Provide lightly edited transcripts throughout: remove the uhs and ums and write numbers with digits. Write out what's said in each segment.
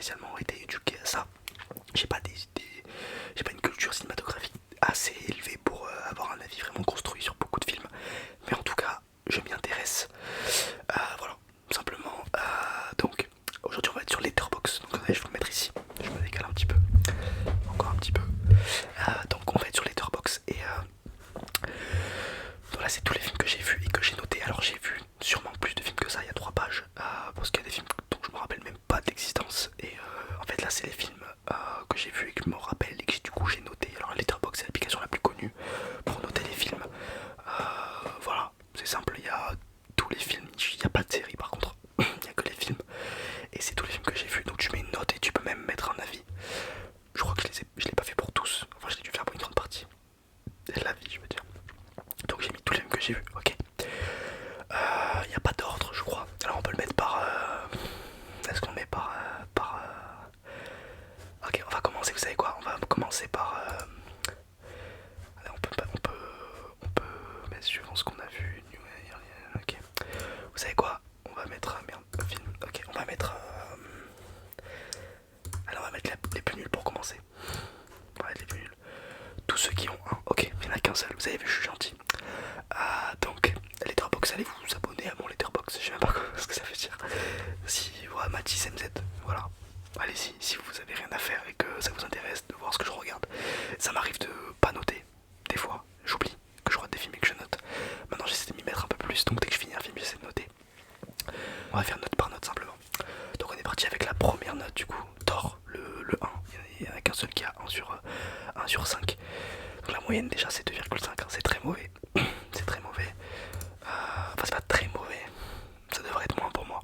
spécialement été éduqué à ça. J'ai pas j'ai pas une culture cinématographique assez élevée pour avoir un avis vraiment construit sur beaucoup de films. Mais en tout cas, je m'y intéresse. Voilà, simplement. Donc, aujourd'hui, on va être sur Letterboxd. Donc, je vais vous le mettre ici. Je me décale un petit peu. Encore un petit peu. Donc, on va être sur Letterboxd. Et voilà, c'est tous les films que j'ai vus et que j'ai notés. Alors, j'ai vu sûrement plus de films que ça. Il y a 3 pages. Parce qu'il y a des films dont je me rappelle même pas de l'existence. Et en fait, là, c'est les films que j'ai vus et que je me rappelle et que du coup j'ai noté. Alors, Letterboxd, c'est l'application la plus connue pour noter les films. Voilà, c'est simple, il y a tous les films, il n'y a pas de série par contre, il n'y a que les films. Et c'est tous les films que j'ai vus, donc tu mets une note et tu peux même mettre un avis. Je crois que je l'ai pas fait pour tous, enfin je l'ai dû faire pour une grande partie. Et l'avis je veux dire. Donc j'ai mis tous les films que j'ai vus, ok. Il n'y a pas d'ordre je crois. Alors on peut le mettre par... Est-ce qu'on le met par... Ok, on va commencer, vous savez quoi, on va commencer par... on peut mettre suivant ce qu'on a vu. Ok. Vous savez quoi? On va mettre merde, un film. Ok, on va mettre. Alors on va mettre les plus nuls pour commencer. On va mettre les plus nuls. Tous ceux qui ont un. Ok, il n'y en a qu'un seul. Vous avez vu, je suis gentil. Donc, Letterboxd, allez vous abonner à mon Letterboxd. Je sais même pas ce que ça veut dire. Si, voilà, Mathis MZ. Voilà. Allez-y, si vous avez rien à faire et que ça vous intéresse de voir ce que je regarde. Ça m'arrive de pas noter. Des fois, j'oublie que je regarde des films et que je note. Maintenant, j'essaie de m'y mettre un peu plus. Donc, dès que je finis un film, j'essaie de noter. On va faire note par note simplement. Donc, on est parti avec la première note du coup. Thor, le 1. Il n'y en a qu'un seul qui a 1 sur 5. Donc, la moyenne déjà, c'est 2,5. C'est très mauvais. C'est très mauvais. Enfin, c'est pas très mauvais. Ça devrait être moins pour moi.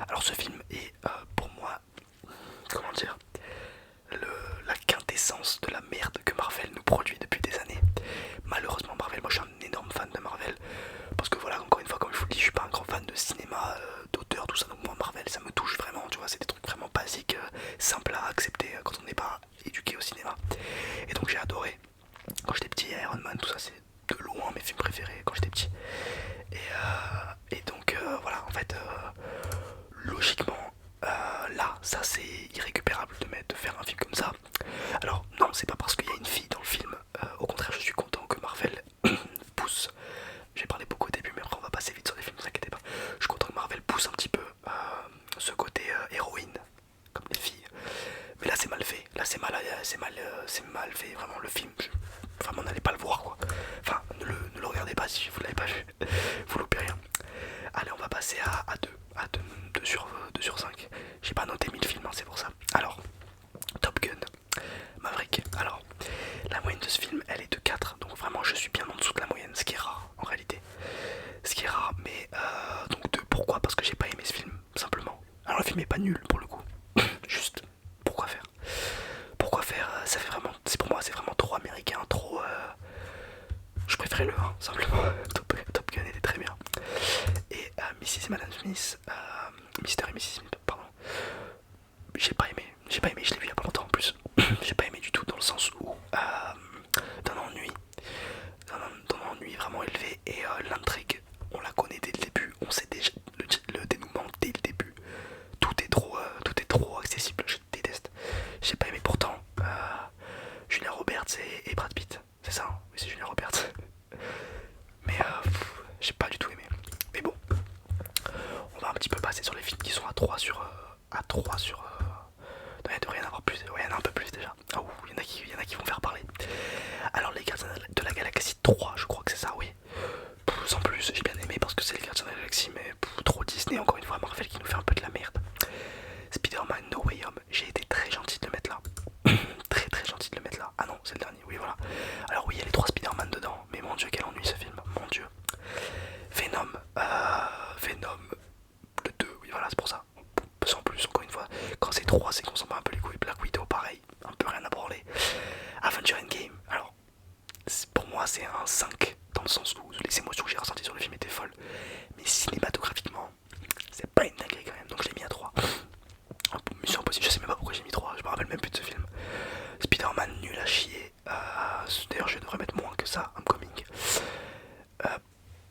Alors, ce film est pour moi, comment dire, la quintessence de la merde que Marvel nous produit depuis des années. Malheureusement, Marvel, moi je suis un énorme fan de Marvel. Parce que voilà, encore une fois, comme je vous le dis, je suis pas un grand fan de cinéma, d'auteur, tout ça. Donc, moi, Marvel, ça me touche vraiment. Tu vois, c'est des trucs vraiment basiques, simples à accepter quand on n'est pas éduqué au cinéma. Et donc, j'ai adoré. Quand j'étais petit, Iron Man, tout ça, c'est de loin mes films préférés quand j'étais petit. Et donc, voilà, en fait, logiquement, là, ça c'est irrécupérable de faire un film comme ça. Alors non, c'est pas parce qu'il y a une fille dans le film, au contraire je suis content que Marvel pousse. J'ai parlé beaucoup au début mais après on va passer vite sur les films, ne vous inquiétez pas. Je suis content que Marvel pousse un petit peu ce côté héroïne, comme les filles. Mais là c'est mal fait, là c'est mal fait, vraiment le film, vraiment n'allez pas le voir quoi. Enfin ne le regardez pas si vous l'avez pas vu, vous loupez rien. Allez, on va passer à 2, 2 sur 5. J'ai pas noté 1000 films, hein, c'est pour ça. Alors, Top Gun, Maverick. Alors, la moyenne de ce film, elle est de 4. Donc vraiment, je suis bien en dessous de la moyenne, ce qui est rare en réalité. Ce qui est rare, mais donc 2. Pourquoi? Parce que j'ai pas aimé ce film, simplement. Alors, le film est pas nul pour le coup. Juste, pourquoi faire? Pourquoi faire? Ça fait vraiment, c'est pour moi, c'est vraiment trop américain, trop... Je préférais le 1, simplement. Top Gun était très bien. Et Mrs. et Madame Smith, Mr. et Mrs. Smith, pardon. J'ai pas aimé, je l'ai vu il y a pas longtemps en plus. J'ai pas aimé du tout dans le sens où d'un ennui, d'un ennui vraiment élevé et l'intrigue, on la connaît dès le début, on sait déjà le dénouement dès le début. Tout est trop accessible, je déteste. J'ai pas aimé pourtant Julia Roberts et Brad Pitt, c'est ça, hein oui c'est Julia Roberts. Mais j'ai pas du tout aimé. Mais bon, on va un petit peu passer sur les films qui sont à 3 sur... Non, il devrait y en avoir plus, ouais, il y en a un peu plus déjà. Ah ouh, il y en a qui vont faire parler. Alors les Gardiens de la Galaxie 3, je crois que c'est ça, oui. Sans plus, j'ai bien aimé parce que c'est les Gardiens de la Galaxie, mais trop Disney, encore une fois, Marvel qui nous fait un peu de la merde. Spider-Man No Way Home, j'ai été très gentil de le mettre là. Très gentil de le mettre là. Ah non, c'est le dernier, oui voilà. Alors oui, il y a les 3 Spider-Man dedans, mais mon dieu, quel ennui ce film, mon dieu. Venom, le 2, oui voilà, c'est pour ça. Sans plus, encore une fois, quand c'est 3, c'est qu'on s'en bat un peu les couilles. Black Widow, pareil, un peu rien à branler. Avenger Endgame, alors, pour moi, c'est un 5, dans le sens où les émotions que j'ai ressenties sur le film étaient folles. Mais cinématographiquement, c'est pas une dinguerie quand même, donc je l'ai mis à 3. Mission Impossible, je sais même pas pourquoi j'ai mis 3, je me rappelle même plus de ce film. Spider-Man, nul à chier. D'ailleurs, je devrais mettre moins que ça, Homecoming.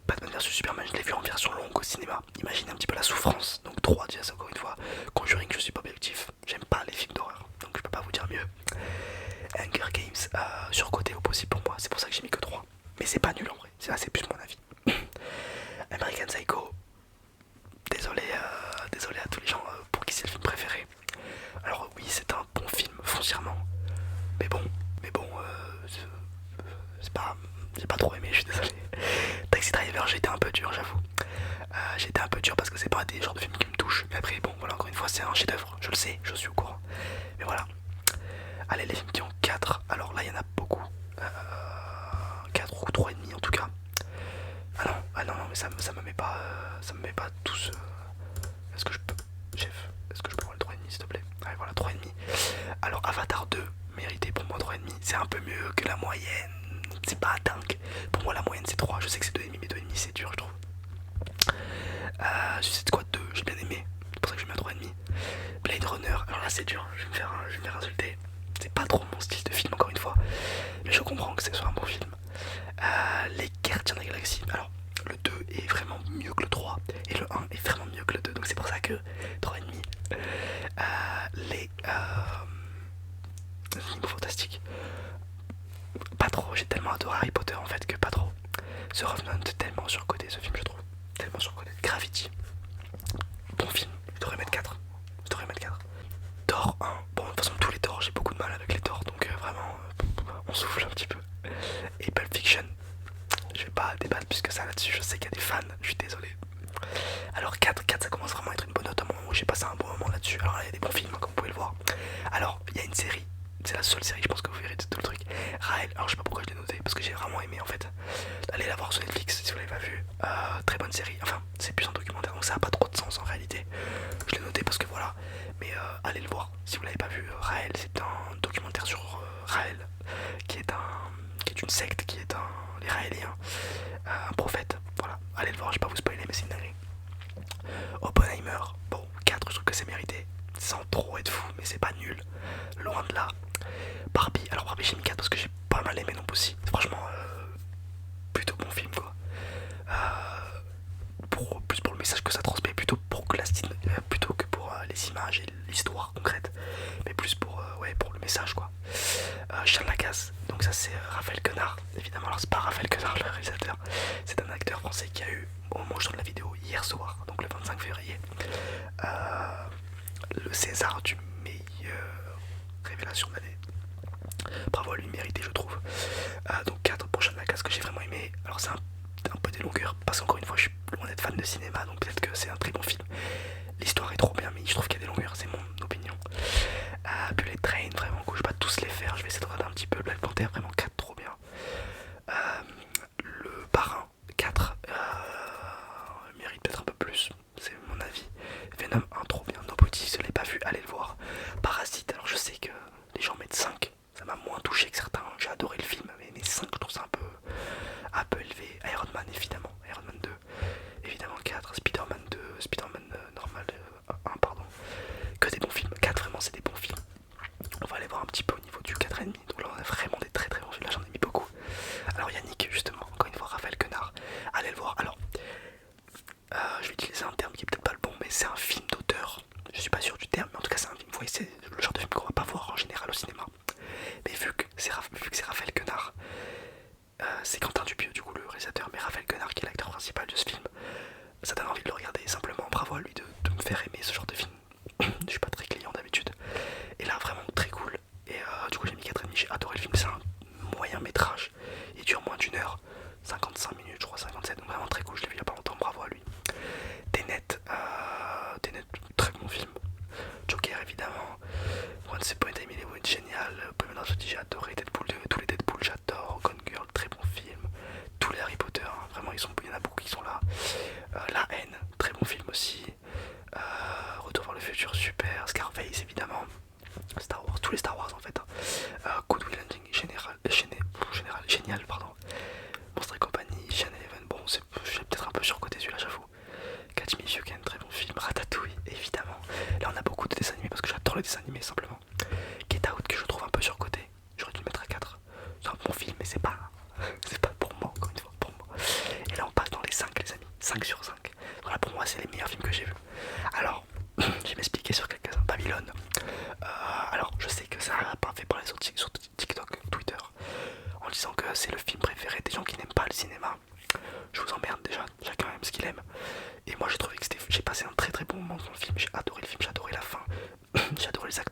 Batman vs Superman, je l'ai vu en version longue au cinéma. Imaginez un petit peu la souffrance. Donc 3 déjà, encore une fois. Conjuring, je suis pas objectif. J'aime pas surcoté au possible pour moi, c'est pour ça que j'ai mis que 3. Mais c'est pas nul en vrai, c'est plus mon avis. American Psycho, désolé à tous les gens pour qui c'est le film préféré. Alors oui, c'est un bon film foncièrement, mais bon, c'est pas, j'ai pas trop aimé, je suis désolé. Taxi Driver, j'ai été un peu dur, j'avoue. J'ai été un peu dur parce que c'est pas des genres de films qui me touchent. Mais après, bon, voilà, encore une fois, c'est un chef-d'œuvre, je le sais, je suis au courant. Mais voilà. Allez, les films qui ont 4, alors là, il y en a beaucoup. 4 ou 3,5 en tout cas. Ah non, mais ça me met pas, tous. Est-ce que je peux, chef, est-ce que je peux voir le 3,5 s'il te plaît? Allez, voilà, 3,5. Alors, Avatar 2, mérité pour moi 3,5. C'est un peu mieux que la moyenne. C'est pas dingue. Pour moi, la moyenne c'est 3. Je sais que c'est 2,5, mais 2,5 c'est dur, je trouve. Suicide Squad 2, j'ai bien aimé. C'est pour ça que je mets un 3,5. Blade Runner, alors là c'est dur, je vais me faire insulter. C'est pas trop mon style de film, encore une fois. Mais je comprends que ce soit un bon film. Les Gardiens de la Galaxie. Alors, le 2 est vraiment mieux que le 3. Et le 1 est vraiment mieux que le 2. Donc c'est pour ça que 3,5. Les animaux fantastiques. Pas trop, j'ai tellement adoré Harry Potter en fait que pas trop. The Revenant, tellement surcoté ce film, je trouve. Tellement surcoté. Gravity, bon film, je devrais mettre 4. Thor 1, bon, de toute façon, tous les Thor, j'ai beaucoup de mal avec les Thor, donc vraiment, on souffle un petit peu. Et Pulp Fiction, je vais pas débattre plus que ça là-dessus, je sais qu'il y a des fans, je suis désolé. Alors 4, ça commence vraiment à être une bonne note à un moment où j'ai passé un bon moment là-dessus. Alors là, il y a des bons films, hein, comme vous pouvez le voir. Alors, il y a une série, c'est la seule série, je pense que vous verrez tout le truc. Raël, alors je sais pas pourquoi je l'ai noté, parce que j'ai vraiment aimé en fait. Allez la voir sur Netflix si vous l'avez pas vu. Très bonne série, enfin, c'est plus un documentaire, donc ça a pas trop de sens en réalité. Je l'ai noté parce que voilà, mais allez le voir si vous l'avez pas vu. Raël, c'est un documentaire sur Raël, qui est une secte, qui est les Raéliens, un prophète. Voilà, allez le voir, je vais pas vous spoiler, mais c'est une dinguerie. Oppenheimer, bon, 4, je trouve que c'est mérité, sans trop être fou, mais c'est pas nul, loin de là. Barbie, alors Barbie j'ai mis 4 parce que j'ai pas mal aimé non plus aussi. Franchement, plutôt bon film quoi. Plus pour le message que ça transmet, plutôt que pour les images et l'histoire concrète, mais plus pour le message quoi. Charles Lacasse, donc ça c'est Raphaël Quenard, évidemment. Alors c'est pas Raphaël Quenard le réalisateur, c'est un acteur français qui a eu, au moment où je tourne la vidéo, hier soir, donc le 25 février, le César du meilleur révélation de l'année. Bravo à lui, mérité je trouve. Donc 4 pour Charles Lacasse que j'ai vraiment aimé. Alors c'est un peu des longueurs parce qu'encore une fois je suis loin d'être fan de cinéma, donc peut-être que c'est un très bon film. L'histoire est trop bien, mais je trouve qu'il y a des longueurs, c'est mon opinion. Bullet Train, vraiment cool, je vais pas tous les faire, je vais essayer de regarder un petit peu. Black Panther, vraiment 4 trop bien. Le Parrain 4 mérite peut-être un peu plus, c'est mon avis. Venom 1 trop bien. Nobody, je l'ai pas vu, allez le voir. Parasite, alors je sais que les gens mettent 5, ça m'a moins touché que certains, j'ai adoré le film, mais 5 je trouve ça un peu élevé. Iron Man évidemment, Iron Man 2 évidemment, 4, Spider-Man 2, Spider-Man normal 1 pardon. Que des bons films, 4 vraiment c'est des bons films. On va aller voir un petit peu au niveau du 4,5. Donc là on a vraiment des très bons films, là j'en ai mis beaucoup. Alors Yannick justement, encore une fois Raphaël Quenard, allez le voir. Alors je vais utiliser un terme qui est peut-être pas le bon, mais c'est un film d'auteur. Je suis pas sûr du terme, mais en tout cas c'est un film, vous voyez, c'est le genre de film qu'on va pas voir en général au cinéma. Mais vu que c'est Raphaël Quenard, c'est Quentin Dupieux du coup le réalisateur, mais Raphaël Quenard qui est l'acteur principal de ce film, ça donne envie de le regarder. Simplement bravo à lui de me faire aimer ce genre de film. Je suis pas très client d'habitude, et là vraiment très cool. Et du coup j'ai mis 4,5, j'ai adoré le film. C'est un moyen métrage, il dure moins d'une heure, 55 minutes je crois, 57, donc vraiment très cool, je l'ai vu il y a pas longtemps, bravo à lui. Tenet, très bon film. Joker évidemment, Once Upon a Time in Hollywood génial, Bohemian Rhapsody j'ai adoré, Deadpool 2, tous les Deadpool j'adore, Gone Girl très bon film, tous les Harry Potter, hein, vraiment il y en a beaucoup qui sont là. La haine, très bon film aussi. Retour vers le futur, super. Scarface évidemment. Star Wars, tous les Star Wars en fait. Good Will Hunting, génial pardon. Monstre et compagnie, Channel Eleven, bon j'ai peut-être un peu surcoté celui-là j'avoue. Catch Me If You Can, très bon film. Ratatouille évidemment. Là on a beaucoup de dessins animés parce que j'adore les dessins animés simplement. Get Out que je trouve un peu surcoté, j'aurais dû le mettre à 4. C'est un bon film mais c'est pas pour moi encore une fois, pour moi. Et là on passe dans les 5 les amis, 5 sur 5. Voilà, pour moi c'est les meilleurs films que j'ai vus. Alors je vais m'expliquer sur quelques-uns. Babylone, alors je sais que ça n'a pas fait parler sur TikTok, Twitter,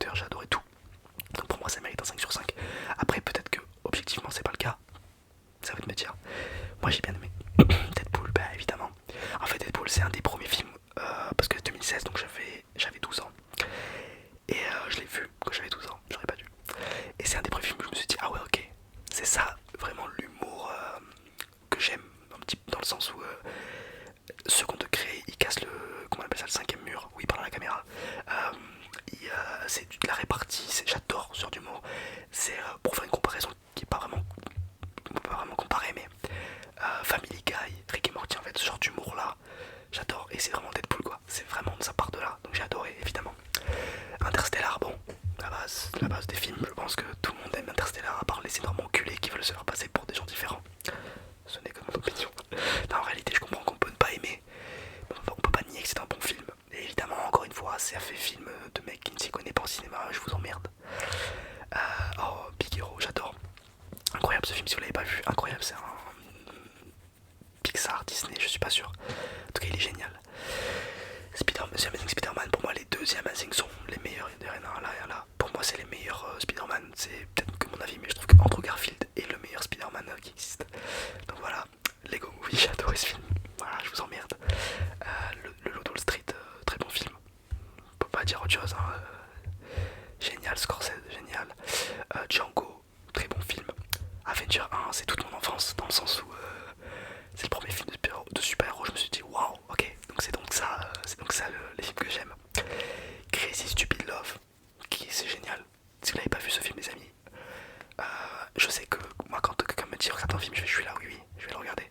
Potter, j'ai adoré tout. Donc pour moi ça mérite un 5 sur 5. Après peut-être que objectivement c'est pas le cas, ça va te me dire. Moi j'ai bien aimé Deadpool, bah évidemment. En fait Deadpool c'est un des premiers films, parce que 2016 donc j'avais 12 ans. Et je l'ai vu quand j'avais 12 ans, j'aurais pas dû. Et c'est un des premiers films où je me suis dit ah ouais ok, c'est ça vraiment l'humour que j'aime, un petit dans le sens où second degré, il casse le, comment on appelle ça, le cinquième mur, où il parle à la caméra. C'est de la répartie, j'adore ce genre d'humour. C'est pour faire une comparaison qui est pas vraiment, on peut pas vraiment comparer, mais Family Guy, Rick et Morty, en fait, ce genre d'humour là, j'adore. Et c'est vraiment Deadpool quoi, c'est vraiment ça part de là, donc j'ai adoré évidemment. Interstellar, bon, la base des films, je pense que tout le monde aime Interstellar, à part les énormes enculés qui veulent se faire passer pour des gens différents. Ce n'est que mon opinion. Non, en réalité, je comprends qu'on peut ne pas aimer, mais on peut pas nier que c'est un bon film. Et évidemment, encore une fois, c'est un fait film de mec qui ne s'y connaît pas en cinéma, je vous emmerde. Oh, Big Hero, j'adore. Incroyable ce film, si vous l'avez pas vu, incroyable, c'est un Pixar, Disney, je suis pas sûr. En tout cas, il est génial. The Amazing Spider-Man, pour moi, les deux The Amazing sont les meilleurs. Il n'y a rien là. Pour moi, c'est les meilleurs Spider-Man. C'est peut-être que mon avis, mais je trouve que Andrew Garfield est le meilleur Spider-Man qui existe. Donc voilà, Lego Movie, j'ai adoré ce film. Voilà, je vous emmerde. Le Loup de Wall Street, très bon film. On peut pas dire autre chose. Hein. Génial, Scorsese, génial. Django, très bon film. Avenger 1, c'est toute mon enfance, dans le sens où c'est le premier film de super-héros. Je me suis dit waouh, ok, donc c'est donc ça les films que j'aime. Crazy Stupid Love, qui c'est génial. Si vous n'avez pas vu ce film, les amis, je sais que moi, quand quelqu'un me dit regarde un film, je suis là, oui, je vais le regarder.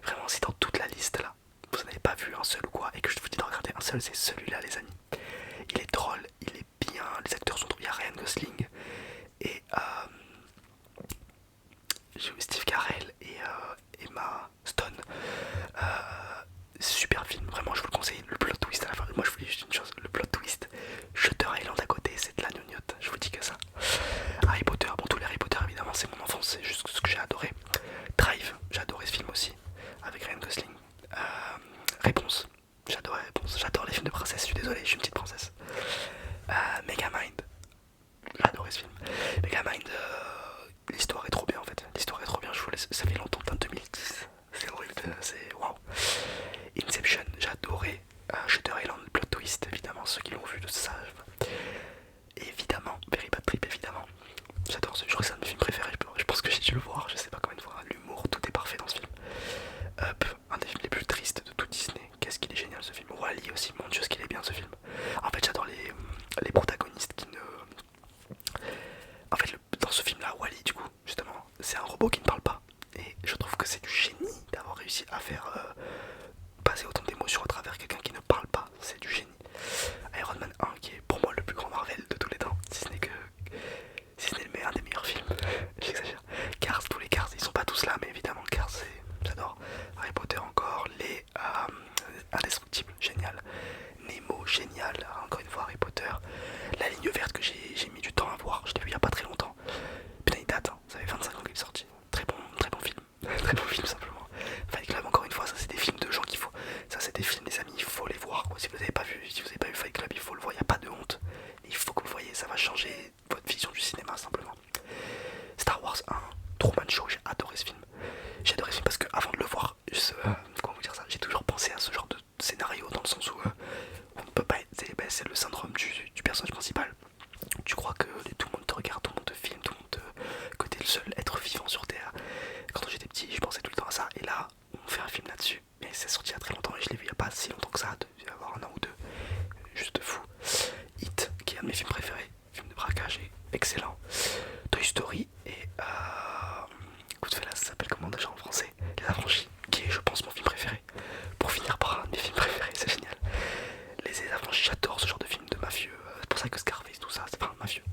Vraiment, si dans toute la liste là, vous n'avez pas vu un seul ou quoi, et que je vous dis de regarder un seul, c'est celui-là, les amis. Il est drôle, il est bien, les acteurs sont drôles. Il y a Ryan Gosling et j'ai Steve Carell et Emma Stone. Super film, vraiment je vous le conseille. Le plot twist à la fin, moi je vous dis juste une chose, le plot twist, Shutter Island à côté, c'est de la gnognotte, je vous dis que ça. Harry Potter, bon tous les Harry Potter évidemment c'est mon enfance, c'est juste ce que j'ai adoré. Drive, j'ai adoré ce film aussi, avec Ryan Gosling. Réponse, j'adore les films de princesse, je suis désolé, je suis une petite princesse. Megamind, j'ai adoré ce film. Megamind, l'histoire est trop bien en fait, l'histoire est trop bien, je vous laisse, ça fait longtemps, en 2010, c'est horrible, c'est waouh. Inception, j'ai adoré. Shutter Island, le plot twist, évidemment, ceux qui l'ont vu le savent. Et évidemment, Very Bad Trip, évidemment. J'adore ce, je crois que c'est un de mes films préférés, je pense que j'ai dû le voir, je sais pas combien de fois. L'humour, tout est parfait dans ce film. Up, un des films les plus tristes de tout Disney. Qu'est-ce qu'il est génial ce film. Wall-E aussi, mon dieu, ce qu'il est bien ce film. En fait, j'adore les protagonistes qui ne. En fait, dans ce film-là, Wall-E, du coup, justement, c'est un robot qui ne parle pas. Et je trouve que c'est du génie d'avoir réussi à faire passer autant d'émotions à travers quelqu'un qui ne parle pas. C'est du génie. Iron Man 1, qui est pour moi le plus grand Marvel de tous les temps, si ce n'est un des meilleurs films. J'exagère. Cars, tous les Cars, ils sont pas tous là, mais évidemment, Cars, j'adore. Harry Potter encore, les Indestructibles, génial. Nemo, génial. Encore une fois, Harry Potter. La ligne verte que j'ai mis du temps à voir, je l'ai vu il y a pas très longtemps. Putain, il date, hein. Ça fait 25 ans qu'il est sorti. Très bon film. Très bon film, simplement. Fight Club, encore une fois, ça c'est des films de gens qu'il faut. Ça c'est des films, les amis, il faut les voir. Quoi. Si vous n'avez pas vu Fight Club, il faut le voir. Il n'y a pas de honte. Il faut que vous le voyez. Ça va changer votre vision du cinéma, simplement. Star Wars 1, Truman Show, j'ai adoré ce film. J'ai adoré ce film parce que avant de le voir, comment vous dire ça, j'ai toujours pensé à ce genre de scénario dans le sens où on ne peut pas être. C'est le syndrome du personnage principal. Tu crois que tout le monde te regarde, tout le monde te filme, que t'es le seul être vivant sur Terre. Quand j'étais petit, je pensais tout le temps à ça. Et là, on fait un film là-dessus. Mais c'est sorti il y a très longtemps et je l'ai vu il n'y a pas si longtemps que ça. Il devait y avoir un an ou deux. Juste fou. Hit, qui est un de mes films préférés. Film de braquage est excellent. Toy Story et Goodfellas, ça s'appelle comment déjà en français? Les Affranchis, qui est je pense mon film préféré. Pour finir par un de mes films préférés, c'est génial. Les Affranchis, j'adore ce genre de film de mafieux. C'est pour ça que Scarface, tout ça, c'est pas un mafieux.